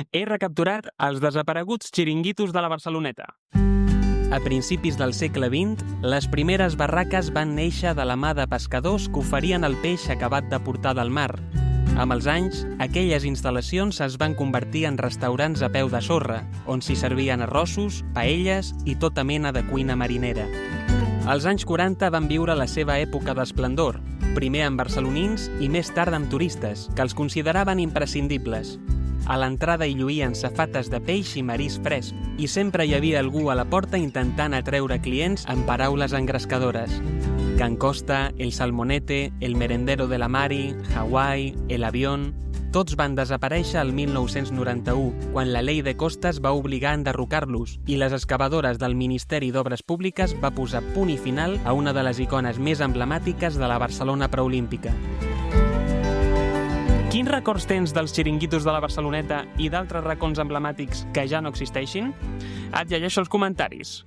He recapturat els desapareguts xiringuitos de la Barceloneta. A principis del segle XX, les primeres barraques van néixer de la mà de pescadors que oferien el peix acabat de portar del mar. Amb els anys, aquelles instal·lacions es van convertir en restaurants a peu de sorra, on s'hi servien arrossos, paelles i tota mena de cuina marinera. Els anys 40 van viure la seva època d'esplendor, primer amb barcelonins i més tard amb turistes, que els consideraven imprescindibles. A l'entrada hi lluïen safates de peix i marís fresc, i sempre hi havia algú a la porta intentant atreure clients amb paraules engrescadores. Can Costa, el Salmonete, el Merendero de la Mari, Hawaii, el Avión... Tots van desaparèixer el 1991, quan la Llei de Costes va obligar a enderrocar-los i les excavadores del Ministeri d'Obres Públiques va posar punt i final a una de les icones més emblemàtiques de la Barcelona preolímpica. Quins records tens dels xiringuitos de la Barceloneta i d'altres racons emblemàtics que ja no existeixin? Et llegeixo els comentaris.